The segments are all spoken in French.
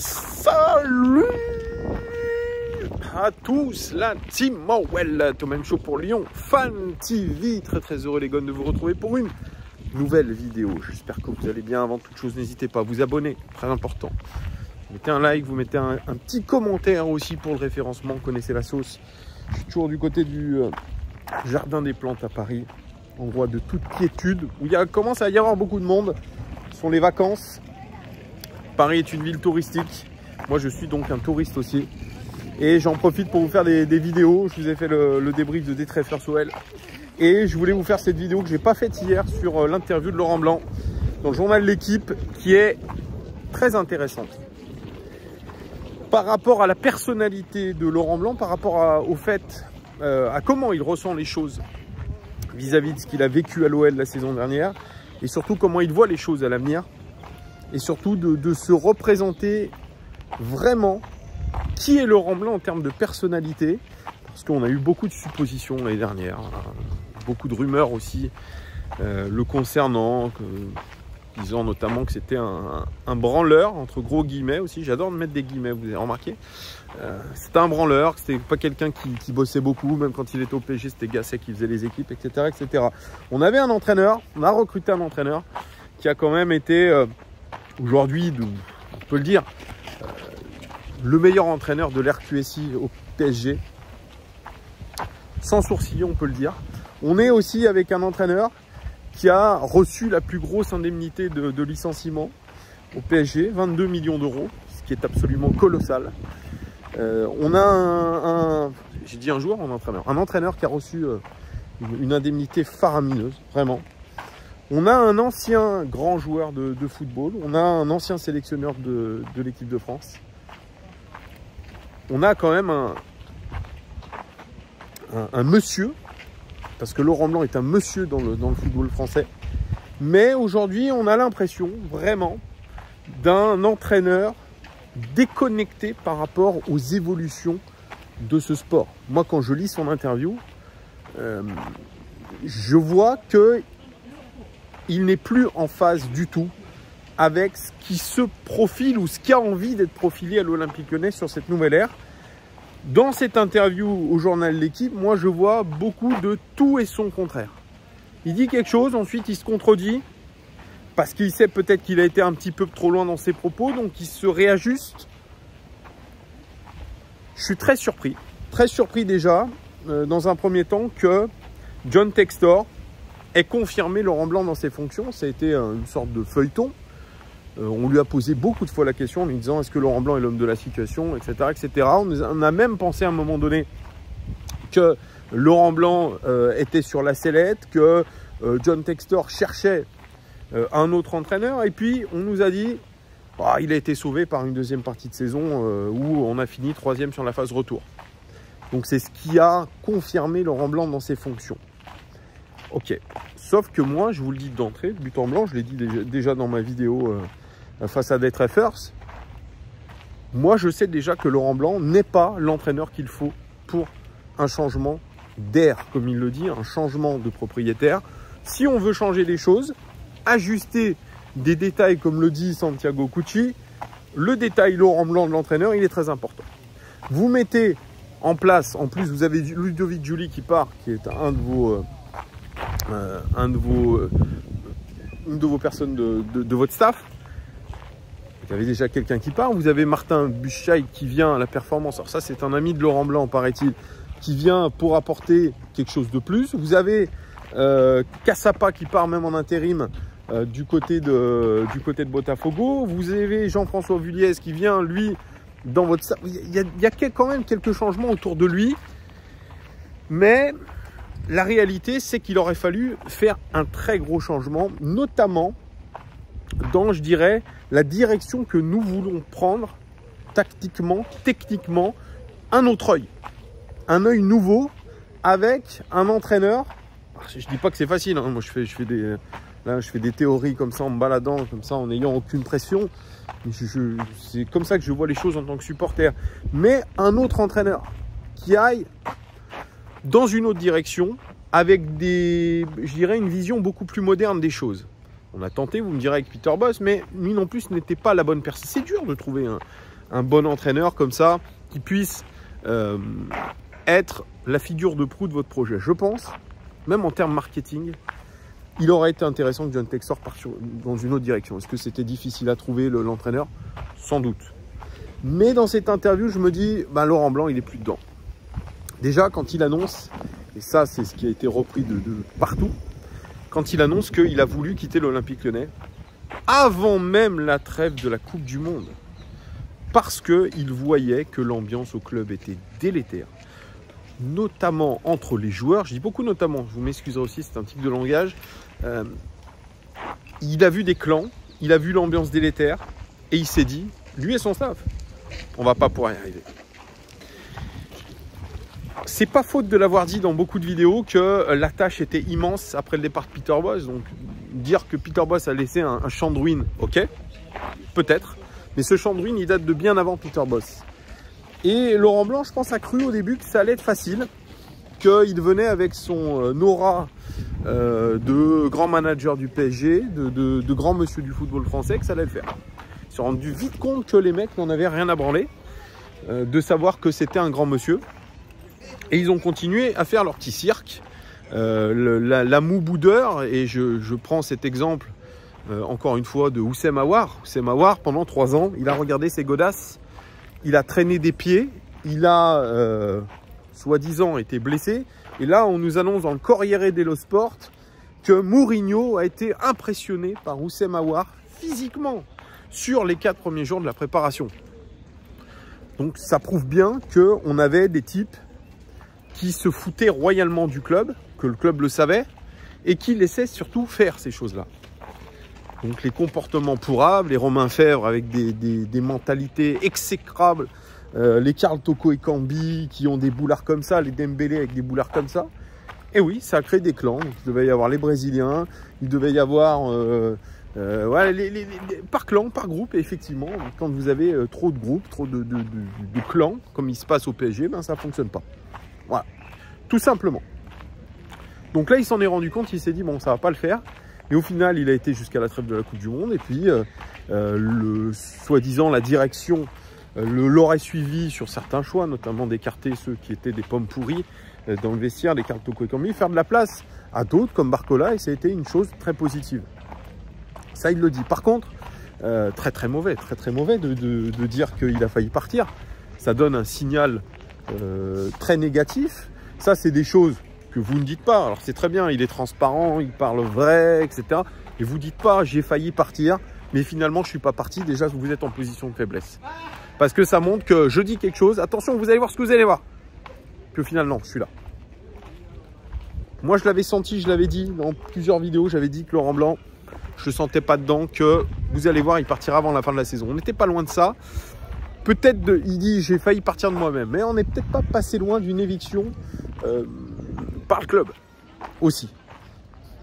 Salut à tous, la team Morwell, Thomas Show pour Lyon, Fan TV, très heureux les gars de vous retrouver pour une nouvelle vidéo. J'espère que vous allez bien. Avant toute chose, n'hésitez pas à vous abonner, très important. Vous mettez un like, vous mettez un petit commentaire aussi pour le référencement, vous connaissez la sauce. Je suis toujours du côté du Jardin des Plantes à Paris, endroit de toute quiétude, où il commence à y avoir beaucoup de monde. Ce sont les vacances. Paris est une ville touristique. Moi, je suis donc un touriste aussi. Et j'en profite pour vous faire des vidéos. Je vous ai fait le débrief de Détreffeurs OL. Et je voulais vous faire cette vidéo que je n'ai pas faite hier sur l'interview de Laurent Blanc dans le journal L'Équipe, qui est très intéressante. Par rapport à la personnalité de Laurent Blanc, par rapport au fait, à comment il ressent les choses vis-à-vis de ce qu'il a vécu à l'OL la saison dernière, et surtout comment il voit les choses à l'avenir, et surtout de se représenter vraiment qui est Laurent Blanc en termes de personnalité, parce qu'on a eu beaucoup de suppositions l'année dernière, beaucoup de rumeurs aussi le concernant, disant notamment que c'était un branleur, entre gros guillemets aussi. J'adore mettre des guillemets, vous avez remarqué. C'était un branleur, c'était pas quelqu'un qui bossait beaucoup, même quand il était au PSG, c'était Gasset qui faisait les équipes, etc., etc. On avait un entraîneur, on a recruté un entraîneur qui a quand même été, aujourd'hui, on peut le dire, le meilleur entraîneur de l'RQSI au PSG. Sans sourciller, on peut le dire. On est aussi avec un entraîneur qui a reçu la plus grosse indemnité de licenciement au PSG, 22 millions d'euros, ce qui est absolument colossal. On a j'ai dit un joueur, un entraîneur qui a reçu une indemnité faramineuse, vraiment. On a un ancien grand joueur de football, on a un ancien sélectionneur de l'équipe de France. On a quand même un monsieur, parce que Laurent Blanc est un monsieur dans le football français. Mais aujourd'hui, on a l'impression vraiment d'un entraîneur déconnecté par rapport aux évolutions de ce sport. Moi, quand je lis son interview, je vois qu'il n'est plus en phase du tout avec ce qui se profile ou ce qui a envie d'être profilé à l'Olympique Lyonnais sur cette nouvelle ère. Dans cette interview au journal L'Équipe, moi je vois beaucoup de tout et son contraire. Il dit quelque chose, ensuite il se contredit, parce qu'il sait peut-être qu'il a été un petit peu trop loin dans ses propos, donc il se réajuste. Je suis très surpris déjà, dans un premier temps, que John Textor ait confirmé Laurent Blanc dans ses fonctions. Ça a été une sorte de feuilleton. On lui a posé beaucoup de fois la question en lui disant est-ce que Laurent Blanc est l'homme de la situation, etc., etc. On a même pensé à un moment donné que Laurent Blanc était sur la sellette, que John Textor cherchait un autre entraîneur. Et puis on nous a dit il a été sauvé par une deuxième partie de saison où on a fini 3e sur la phase retour. Donc c'est ce qui a confirmé Laurent Blanc dans ses fonctions. Ok, sauf que moi je vous le dis d'entrée, de but en blanc, je l'ai dit déjà dans ma vidéo face à Détreffeurs, moi je sais déjà que Laurent Blanc n'est pas l'entraîneur qu'il faut pour un changement d'air, comme il le dit, un changement de propriétaire. Si on veut changer les choses, ajuster des détails comme le dit Santiago Cucci, le détail Laurent Blanc de l'entraîneur, il est très important. Vous mettez en place, en plus vous avez Ludovic Giuli qui part, qui est une de vos personnes de votre staff. Vous avez déjà quelqu'un qui part. Vous avez Martin Buchheim qui vient à la performance. Alors ça, c'est un ami de Laurent Blanc, paraît-il, qui vient pour apporter quelque chose de plus. Vous avez Cassapa qui part même en intérim du côté de Botafogo. Vous avez Jean-François Vulliez qui vient, lui, dans votre staff. Il y a quand même quelques changements autour de lui. Mais la réalité, c'est qu'il aurait fallu faire un très gros changement, notamment dans, je dirais, la direction que nous voulons prendre tactiquement, techniquement, un autre œil. Un œil nouveau avec un entraîneur. Je ne dis pas que c'est facile, hein. Moi je fais des théories comme ça en me baladant, comme ça en n'ayant aucune pression. C'est comme ça que je vois les choses en tant que supporter. Mais un autre entraîneur qui aille dans une autre direction, avec je dirais, une vision beaucoup plus moderne des choses. On a tenté, vous me direz, avec Peter Bosz, mais lui non plus n'était pas la bonne personne. C'est dur de trouver un bon entraîneur comme ça, qui puisse être la figure de proue de votre projet. Je pense, même en termes marketing, il aurait été intéressant que John Textor parte dans une autre direction. Est-ce que c'était difficile à trouver l'entraîneur? Sans doute. Mais dans cette interview, je me dis, ben, Laurent Blanc, il n'est plus dedans. Déjà, quand il annonce, et ça c'est ce qui a été repris de partout, quand il annonce qu'il a voulu quitter l'Olympique Lyonnais, avant même la trêve de la Coupe du Monde, parce qu'il voyait que l'ambiance au club était délétère, notamment entre les joueurs. Je dis beaucoup notamment, je vous m'excuserai aussi, c'est un tic de langage. Il a vu des clans, il a vu l'ambiance délétère, et il s'est dit, lui et son staff, on va pas pouvoir y arriver. C'est pas faute de l'avoir dit dans beaucoup de vidéos que la tâche était immense après le départ de Peter Bosz. Donc dire que Peter Bosz a laissé un champ de ruines, ok, peut-être. Mais ce champ de ruines, il date de bien avant Peter Bosz. Et Laurent Blanc, je pense, a cru au début que ça allait être facile, qu'il venait avec son aura de grand manager du PSG, de grand monsieur du football français, que ça allait le faire. Ils se sont rendus vite compte que les mecs n'en avaient rien à branler, de savoir que c'était un grand monsieur. Et ils ont continué à faire leur petit cirque, la moue boudeur, et je prends cet exemple encore une fois de Houssem Aouar. Houssem Aouar, pendant 3 ans, il a regardé ses godasses, il a traîné des pieds, il a soi-disant été blessé, et là on nous annonce dans le Corriere dello Sport que Mourinho a été impressionné par Houssem Aouar physiquement sur les 4 premiers jours de la préparation. Donc ça prouve bien qu'on avait des types qui se foutaient royalement du club, que le club le savait, et qui laissaient surtout faire ces choses-là. Donc les comportements pourrables, les Romain Fèvre avec des mentalités exécrables, les Karl Toko et Cambi qui ont des boulards comme ça, les Dembélé avec des boulards comme ça. Et oui, ça a créé des clans. Donc, il devait y avoir les Brésiliens, il devait y avoir voilà, par clan, par groupe. Et effectivement, quand vous avez trop de groupes, trop de clans, comme il se passe au PSG, ben, ça ne fonctionne pas. Voilà, tout simplement. Donc là, il s'en est rendu compte, il s'est dit, bon, ça va pas le faire. Et au final, il a été jusqu'à la trêve de la Coupe du Monde. Et puis, soi-disant, la direction l'aurait suivi sur certains choix, notamment d'écarter ceux qui étaient des pommes pourries dans le vestiaire, les Karl Toko et Cambi, faire de la place à d'autres comme Barcola. Et ça a été une chose très positive. Ça, il le dit. Par contre, très mauvais de dire qu'il a failli partir. Ça donne un signal très négatif. Ça, c'est des choses que vous ne dites pas. Alors, c'est très bien, il est transparent, il parle vrai, etc. Et vous ne dites pas, j'ai failli partir, mais finalement, je ne suis pas parti. Déjà, vous êtes en position de faiblesse. Parce que ça montre que je dis quelque chose. Attention, vous allez voir ce que vous allez voir. Que finalement, je suis là. Moi, je l'avais senti, je l'avais dit dans plusieurs vidéos. J'avais dit que Laurent Blanc, je ne sentais pas dedans, que vous allez voir, il partira avant la fin de la saison. On n'était pas loin de ça. Peut-être, il dit, j'ai failli partir de moi-même. Mais on n'est peut-être pas passé loin d'une éviction par le club aussi.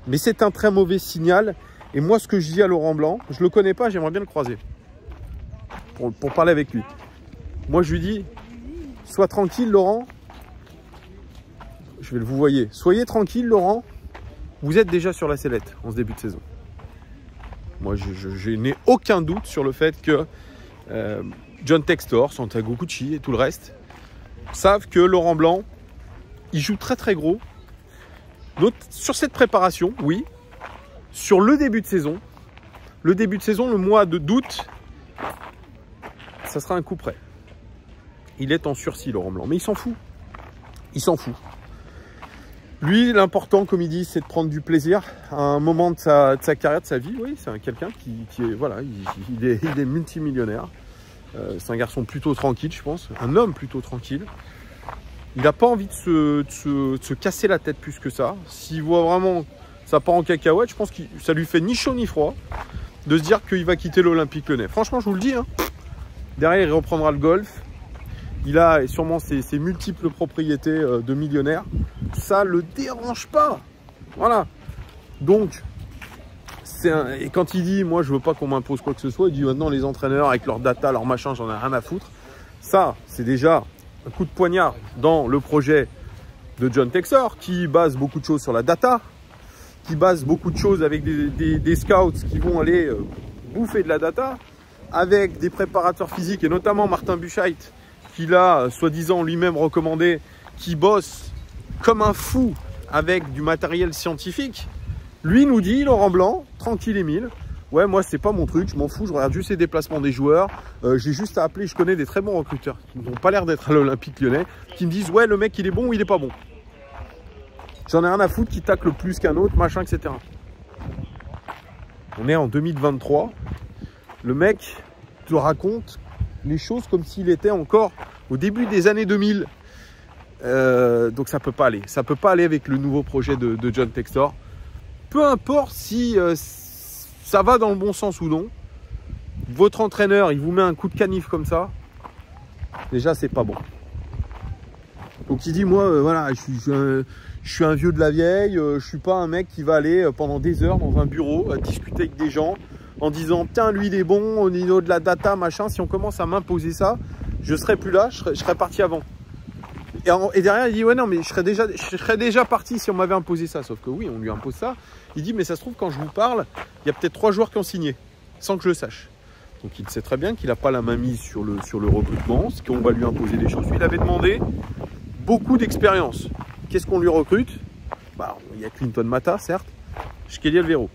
Mais c'est un très mauvais signal. Et moi, ce que je dis à Laurent Blanc, je ne le connais pas, j'aimerais bien le croiser. Pour parler avec lui. Moi, je lui dis, sois tranquille, Laurent. Je vais le vous voyez. Soyez tranquille, Laurent. Vous êtes déjà sur la sellette en ce début de saison. Moi, je n'ai aucun doute sur le fait que John Textor, Santiago Cucci et tout le reste savent que Laurent Blanc, il joue très gros. Sur cette préparation, oui. Sur le début de saison, le mois d'août, ça sera un coup près. Il est en sursis, Laurent Blanc, mais il s'en fout. Il s'en fout. Lui, l'important, comme il dit, c'est de prendre du plaisir à un moment de sa carrière, de sa vie. Oui, c'est quelqu'un qui est, voilà, il est multimillionnaire. C'est un garçon plutôt tranquille, je pense. Un homme plutôt tranquille. Il n'a pas envie de se casser la tête plus que ça. S'il voit vraiment ça part en cacahuète, je pense que ça lui fait ni chaud ni froid de se dire qu'il va quitter l'Olympique Lyonnais. Franchement, je vous le dis. Hein. Derrière, il reprendra le golf. Il a sûrement ses multiples propriétés de millionnaire. Ça ne le dérange pas. Voilà. Donc, et quand il dit, moi, je ne veux pas qu'on m'impose quoi que ce soit, il dit maintenant, les entraîneurs, avec leur data, leur machin, j'en ai rien à foutre. Ça, c'est déjà un coup de poignard dans le projet de John Textor, qui base beaucoup de choses sur la data, qui base beaucoup de choses avec des scouts qui vont aller bouffer de la data. avec des préparateurs physiques et notamment Martin Buchheit, qui l'a soi-disant lui-même recommandé, qui bosse comme un fou avec du matériel scientifique, lui nous dit, Laurent Blanc, tranquille Émile, ouais moi c'est pas mon truc, je m'en fous, je regarde juste les déplacements des joueurs, j'ai juste à appeler, je connais des très bons recruteurs qui n'ont pas l'air d'être à l'Olympique Lyonnais, qui me disent ouais le mec il est bon ou il est pas bon. J'en ai rien à foutre qui tacle plus qu'un autre, machin, etc. On est en 2023, le mec te raconte les choses comme s'il était encore au début des années 2000. Donc ça peut pas aller. Ça peut pas aller avec le nouveau projet de John Textor. Peu importe si ça va dans le bon sens ou non. Votre entraîneur, il vous met un coup de canif comme ça. Déjà, c'est pas bon. Donc il dit, moi, voilà, je suis un vieux de la vieille. Je suis pas un mec qui va aller pendant des heures dans un bureau à discuter avec des gens en disant, tiens, lui, il est bon au niveau de la data, machin. Si on commence à m'imposer ça, je serai plus là, je serai parti avant. Et derrière, il dit, ouais, non, mais je serais déjà parti si on m'avait imposé ça. Sauf que oui, on lui impose ça. Il dit, mais ça se trouve, quand je vous parle, il y a peut-être 3 joueurs qui ont signé, sans que je le sache. Donc il sait très bien qu'il n'a pas la main mise sur le recrutement, ce qu'on va lui imposer des choses. Lui, il avait demandé beaucoup d'expérience. Qu'est-ce qu'on lui recrute? Bah, il y a Clinton Mata, certes, Skelly Alvero.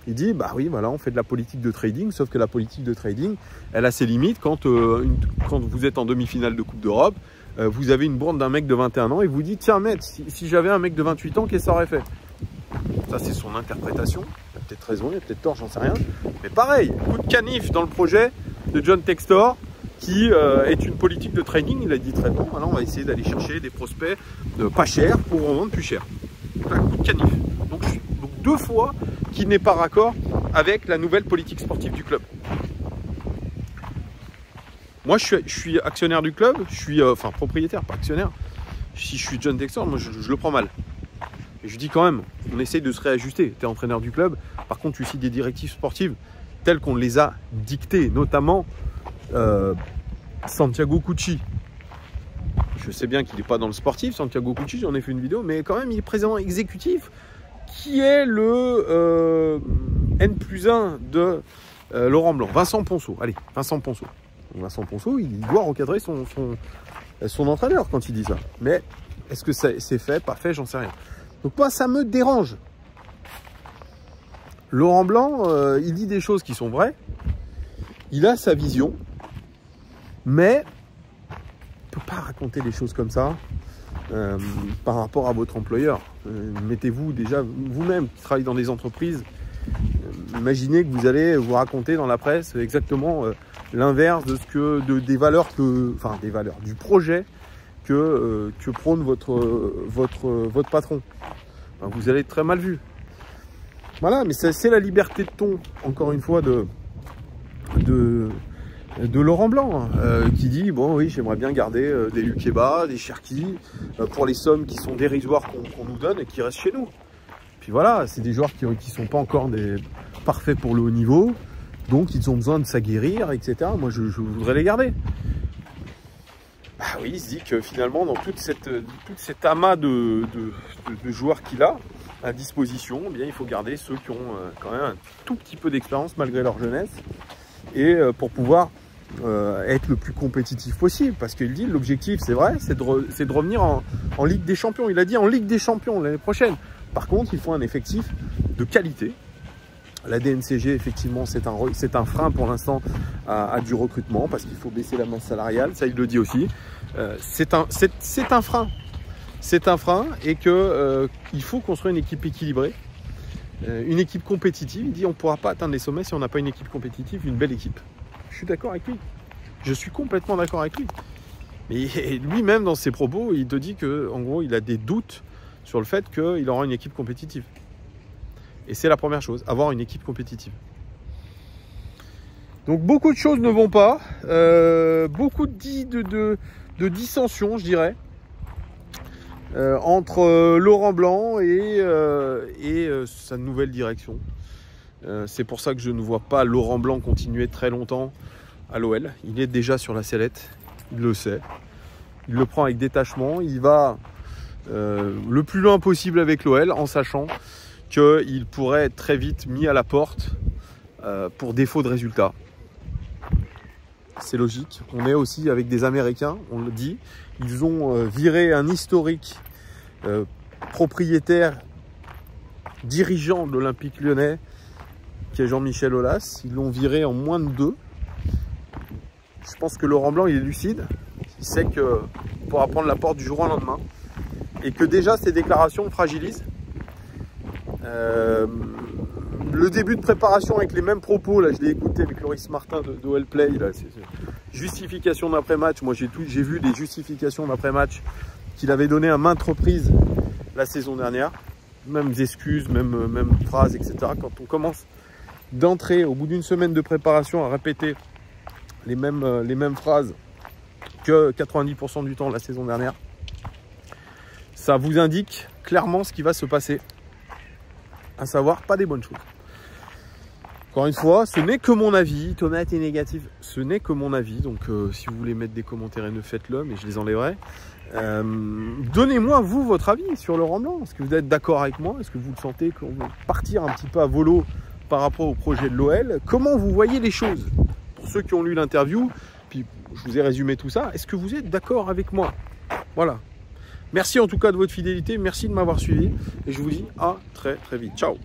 Il dit, bah oui, voilà, on fait de la politique de trading, sauf que la politique de trading, elle a ses limites quand vous êtes en demi-finale de Coupe d'Europe, vous avez une bourde d'un mec de 21 ans et vous dites, tiens, maître, si j'avais un mec de 28 ans, qu'est-ce que ça aurait fait? Ça, c'est son interprétation. Il a peut-être raison, il a peut-être tort, j'en sais rien. Mais pareil, coup de canif dans le projet de John Textor, qui est une politique de trading. Il a dit très bien, voilà, on va essayer d'aller chercher des prospects pas chers pour en vendre plus cher. Un coup de canif. Donc 2 fois qu'il n'est pas raccord avec la nouvelle politique sportive du club. Moi, je suis actionnaire du club, je suis enfin propriétaire, pas actionnaire. Si je suis John Textor, moi je le prends mal. Et je dis quand même, on essaye de se réajuster. Tu es entraîneur du club, par contre tu cites des directives sportives telles qu'on les a dictées, notamment Santiago Cucci. Je sais bien qu'il n'est pas dans le sportif, Santiago Cucci, j'en ai fait une vidéo, mais quand même il est président exécutif qui est le N+1 de Laurent Blanc, Vincent Ponceau. Allez, Vincent Ponceau. Vincent Ponceau, il doit recadrer son entraîneur quand il dit ça. Mais est-ce que c'est fait, pas fait, j'en sais rien. Donc moi, ça me dérange. Laurent Blanc, il dit des choses qui sont vraies. Il a sa vision. Mais il ne peut pas raconter des choses comme ça par rapport à votre employeur. Mettez-vous déjà, vous-même qui travaillez dans des entreprises, imaginez que vous allez vous raconter dans la presse exactement l'inverse de des valeurs du projet que prône votre patron. Enfin, vous allez être très mal vu. Voilà, mais c'est la liberté de ton, encore une fois, de Laurent Blanc, qui dit, bon oui, j'aimerais bien garder des Lukeba, des Cherki, pour les sommes qui sont dérisoires qu'on nous donne et qui restent chez nous. Puis voilà, c'est des joueurs qui ne sont pas encore parfaits pour le haut niveau, donc ils ont besoin de s'aguerrir, etc. Moi, je voudrais les garder. Bah oui, il se dit que finalement, dans toute cet amas de joueurs qu'il a à disposition, eh bien, il faut garder ceux qui ont quand même un tout petit peu d'expérience malgré leur jeunesse, et pour pouvoir être le plus compétitif possible. Parce qu'il dit, l'objectif, c'est vrai, c'est de revenir en Ligue des Champions. Il a dit en Ligue des Champions l'année prochaine. Par contre, il faut un effectif de qualité. La DNCG, effectivement, c'est un frein pour l'instant à du recrutement, parce qu'il faut baisser la masse salariale, ça il le dit aussi. C'est un frein. C'est un frein, et qu'il faut construire une équipe équilibrée, une équipe compétitive. Il dit on ne pourra pas atteindre les sommets si on n'a pas une équipe compétitive, une belle équipe. Je suis d'accord avec lui. Je suis complètement d'accord avec lui. Mais lui-même, dans ses propos, il te dit qu'en gros, il a des doutes sur le fait qu'il aura une équipe compétitive. Et c'est la première chose, avoir une équipe compétitive. Donc beaucoup de choses ne vont pas, beaucoup de dissensions, je dirais, entre Laurent Blanc et sa nouvelle direction. C'est pour ça que je ne vois pas Laurent Blanc continuer très longtemps à l'OL. Il est déjà sur la sellette, il le sait. Il le prend avec détachement, il va le plus loin possible avec l'OL, en sachant qu'il pourrait être très vite mis à la porte pour défaut de résultats. c'est logique. On est aussi avec des Américains, on le dit. Ils ont viré un historique propriétaire, dirigeant de l'Olympique Lyonnais, qui est Jean-Michel Aulas. Ils l'ont viré en moins de 2. Je pense que Laurent Blanc, il est lucide. Il sait qu'il pourra prendre la porte du jour au lendemain. Et que déjà, ces déclarations fragilisent. Le début de préparation avec les mêmes propos, là je l'ai écouté avec Loris Martin de Wellplay, là, justification d'après-match. Moi j'ai vu des justifications d'après-match qu'il avait données à maintes reprises la saison dernière. Mêmes excuses, même phrases, etc. Quand on commence d'entrer au bout d'une semaine de préparation à répéter les mêmes phrases que 90% du temps la saison dernière, ça vous indique clairement ce qui va se passer. À savoir, pas des bonnes choses. Encore une fois, ce n'est que mon avis. Tomate et négatif, ce n'est que mon avis. Donc, si vous voulez mettre des commentaires haineux, faites-le, mais je les enlèverai. Donnez-moi, vous, votre avis sur Laurent Blanc. Est-ce que vous êtes d'accord avec moi? Est-ce que vous le sentez qu'on veut partir un petit peu à volo par rapport au projet de l'OL? Comment vous voyez les choses? Pour ceux qui ont lu l'interview, puis je vous ai résumé tout ça, est-ce que vous êtes d'accord avec moi? Voilà. Merci en tout cas de votre fidélité. Merci de m'avoir suivi. Et je vous dis à très très vite. Ciao.